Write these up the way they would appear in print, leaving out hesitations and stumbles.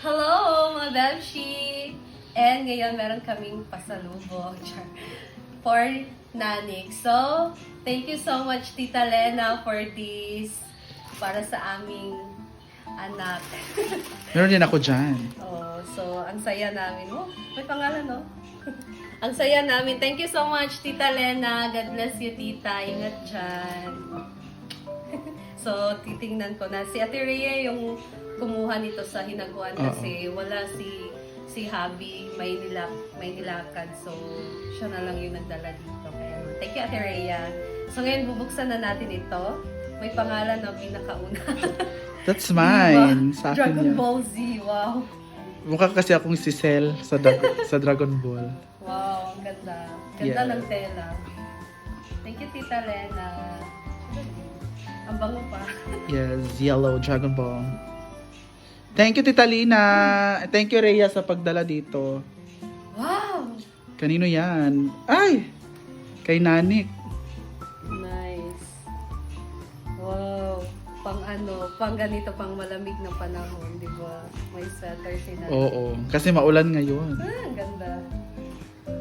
Hello, mga Bebshi! And ngayon, meron kaming pasalubong for Nanik. So, thank you so much, Tita Lena, for this para sa aming anak. Meron din ako dyan. Oh, so, ang saya namin. Oh, may pangalan, no? Ang saya namin. Thank you so much, Tita Lena. God bless you, Tita. Ingat dyan. So, titingnan ko na. Si Ate Rhea yung kumuha nito sa hinaguan kasi wala si Habi, may nilakad. So, siya na lang yung nagdala dito. Kaya, thank you, Ate Rhea. So, ngayon, bubuksan na natin ito. May pangalan na pinakauna. That's mine. Sa akin Dragon yan. Ball Z. Wow. Mukha kasi akong si Cell sa, sa Dragon Ball. Wow, ang ganda. Ganda Yeah. ng tela. Thank you, Tita Lena. Ang bango pa. Yes, yellow Dragon Ball. Thank you, Tita Lina. Thank you, Rhea, sa pagdala dito. Wow! Kanino yan? Ay! Kay Nanik. Nice. Wow. Pang ganito, pang malamig na panahon, di ba? May sweater si Nani. Oo. Kasi maulan ngayon. Ah, ang ganda.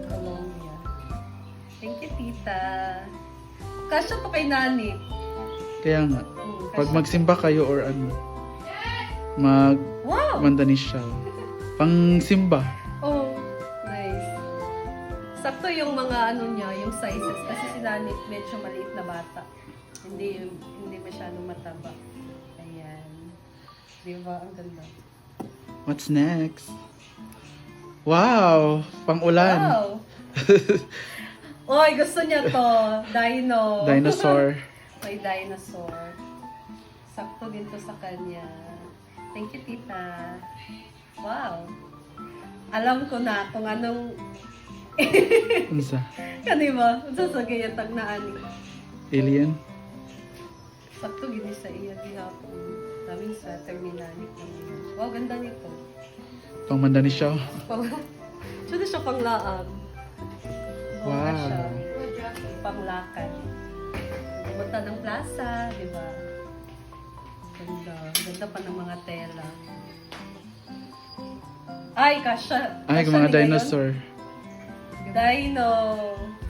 Colombia. Thank you, Tita. Kasya to kay Nani. Kaya nga. Pag Kasya. magsimba kayo or ano, Wow! mandanis siya. Pang simba. Oh, nice. Sakto yung mga niya, yung sizes. Kasi si Nani medyo maliit na bata. Hindi masyadong mataba. Ayan. Di ba? Ang ganda. What's next? Wow! Pang-ulan. Wow! Oy, gusto niya to. Dino. Dinosaur. May dinosaur. Sakto din to sa kanya. Thank you, Tita. Wow. Alam ko na kung anong... Unsa? Kani ba? Unsa sa gayatag na ani? Alien? Sakto gini sa iya gihapon. Daming sweater ni Nanik naman. Wow, ganda nito. Pang mandanis siya. Siya siya panglaang. Bongga Wow. siya. Panglakad. Pumunta ng plaza, di ba? Ganda. Ganda pa ng mga tela. Ay, kasha. Ay, Kasha mga nila yun? dinosaur. Dino.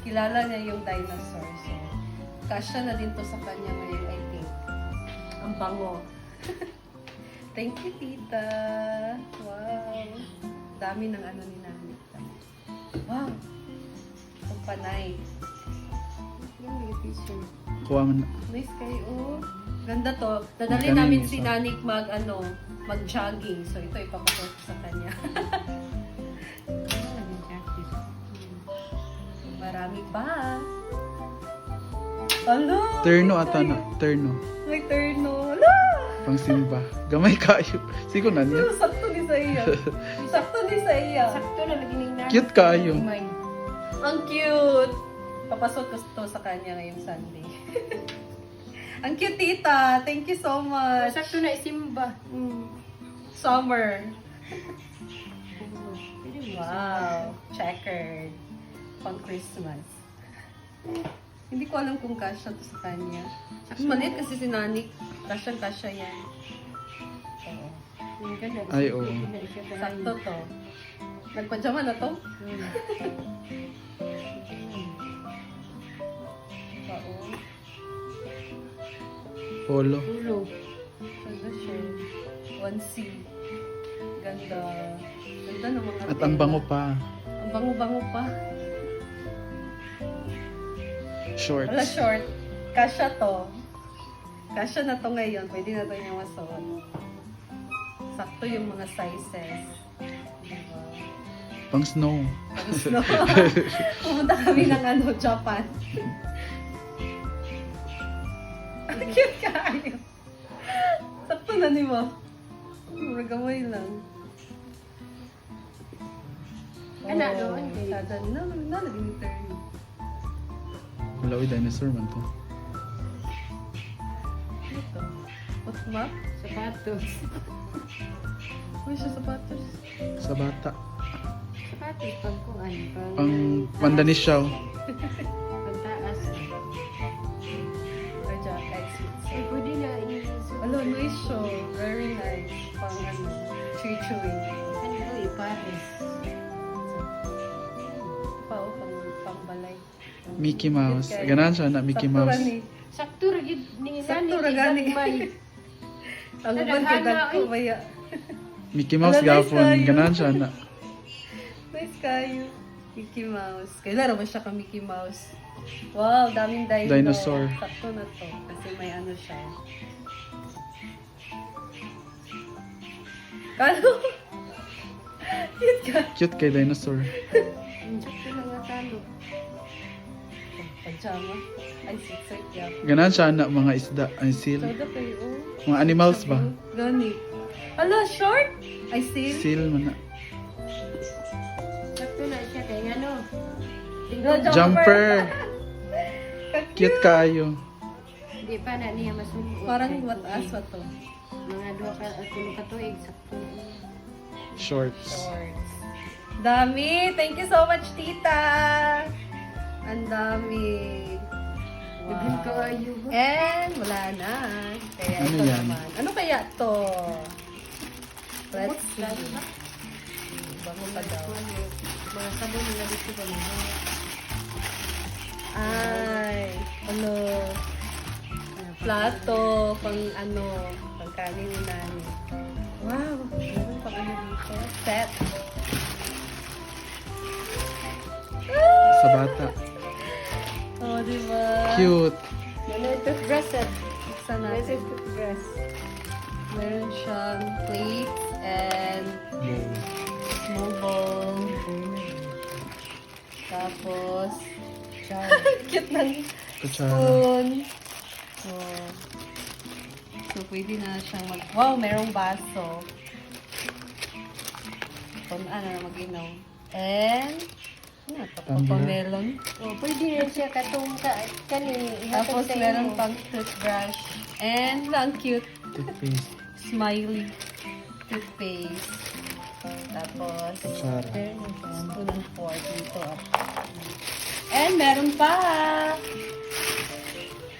Kilala niya yung dinosaur. So, kasha na din to sa kanya ngayon, I think. Ang bango. Thank you, Tita. Wow. Dami ng ano ni Nani. Wow. Ang panay. Yung t-shirt. Kuha man. Nice kayo. Ganda to. Dadali Magkano namin yung si isa? Nanik mag-jogging. So, ito ipapakot ko sa kanya. Marami pa. Alo! Terno ata na. Terno. May terno. Alo! Pang simba. Gamay kayo. Sigo na niya. Sakto ni sa iya. Sakto ni sa iya. Sakto na lagi ning nani. Cute kayo. Ang cute! Papasok ko to sa kanya ngayong Sunday. Ang cute, tita. Thank you so much. Sakto na isimba. Summer. Wow. Checkered. Pang Christmas. Hindi ko alam kung kasya to sa kanya. Maliit kasi si Nanik. Kasya yan. Oo. Ay, oo. Sakto to. Nagpajama na to? Oo. Polo. Ulo. Ganda siya. 1C. Ganda. Ganda ng mga At ang tela. bango pa. Ang bango-bango pa. Shorts. Wala short. Kasya to. Kasya na to ngayon. Pwede na to yung masuot. Sakto yung mga sizes. Diba? Pang snow. Tapos no, pumunta kami ng Japan. Ang cute kayo. Sakto na ni mo. Magamoy lang. Ana, doon. Sada na, nalaging turn. Wala uy, dinosaur man to. Ito. Utma? Sapatos. Uy, siya sapatos. Sa bata. Sapatos pag kung ano. Pang mandanis siya. Pagtaas. Or jacket. Ay, pwede na i-suot. Hello, nice show. Very nice. Pang chewy-chewy. Ano ipares? Pao, pang balay. Mickey Mouse. Ganahan siya na Mickey Sakto Mouse. rani. Sakto ra gid ni Sakto ra gani. Ang uban kay dagko baya. Mickey Mouse Ala, nice gapon. kayo. Ganahan siya na. Nice kayo. Mickey Mouse. Kailan ba siya ka Mickey Mouse? Wow, daming Dinosaur. Sakto na to. Kasi may ano siya. Kalo? Cute ka. Cute kay dinosaur. Sakto na nga talo. Pajama. Ay, siksik ya. Ganahan siya na mga isda. Ay, seal. Soda kayo. Mga animals ba? Gani. Ala, short? Ay, seal? Seal man na. Sakto na siya kay ano. Jumper. Cute kaayo. Hindi pa na niya masuko. Parang mataas pa to. Mga duha ka at tulo ka tuig sakto. Shorts. Shorts. Dami! Thank you so much, tita! Ang dami. Daghan ka ayo. And wala na. Kaya Ano ito yan? naman. Ano kaya to? Let's see. Bago pa daw. Mga sabon nila dito ba mo? Ay, ano? Plato, pang ano, pagkanin ni nani. Wow, meron pang ano dito. Set. Sa bata. Oh, di ba? Cute. Ano ito dress at? Buksan This natin. is dress. Meron siyang plates and small bowl. Tapos, cute ng Kutsara. spoon. So, pwede na siyang mag... Wow, merong baso. Ano na mag-inom. And, ano ito? Tumbler. Melon. Oh, pwede rin siya katong kanin. Tapos, meron pang toothbrush. And, ang cute. Toothpaste. Smiley toothpaste. Tapos, Kutsara. spoon and fork dito. And meron pa!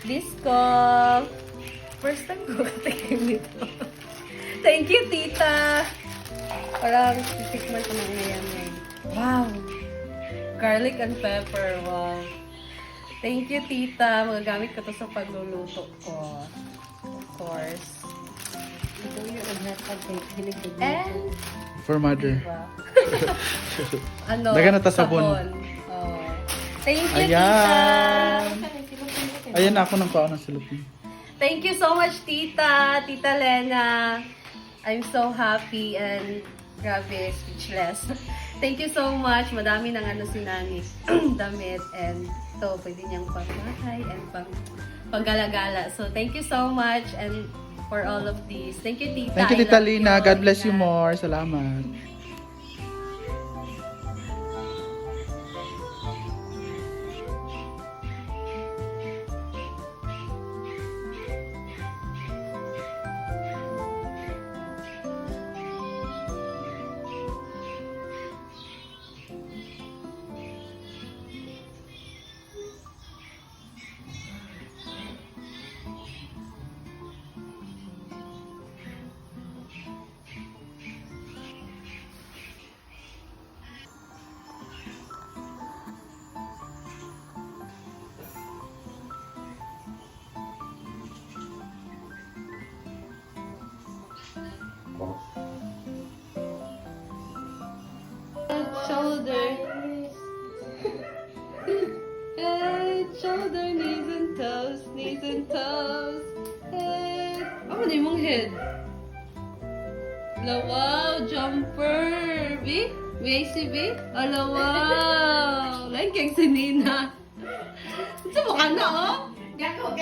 Disco! First time ko katikim nito. Thank you, tita! Parang titikman ko na ngayon eh. Wow! Garlic and pepper. Wow! Thank you, tita. Magagamit ko to sa pagluluto ko. Of course. Ito yung naghatag kay hilig ko. And, For mother. diba? Ano? Dagan na ta sabon. Oh. Thank you, Ayan. tita. Ayan ako ng kaon ng silupin. Thank you so much, tita. Tita Lena. I'm so happy and grabe, speechless. Thank you so much. Madami ng ano si Nani. Damit and ito, pwede niyang pangbahay and panggalagala. So, thank you so much and for all of these. Thank you, tita. Thank you, I Tita love Lina. God bless you Ingat. more. Salamat. Shoulder. Head, shoulder, knees and toes, knees and toes. Head. Oh, ano yung head? Ala, wow, jumper. B? Basic B? Ala, wow. Like kang si Nina. Ito mo ka na, oh? Dako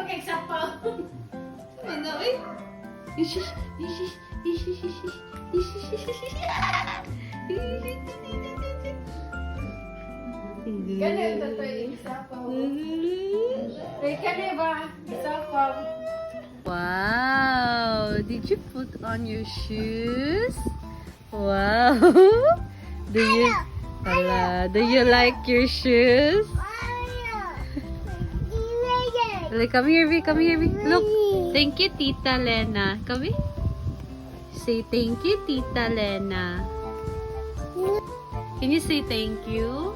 kay sapaw. Ano, eh? Ishish, ishish, ishish, ishish, ishish, ishish. Ganun to yung sapaw. Kay kani ba? Sapaw. Wow! Did you put on your shoes? Wow! Do you like your shoes? Like, come here, V. Come here, V. Look. Thank you, Tita Lena. Come here. Say thank you, Tita Lena. Can you say thank you?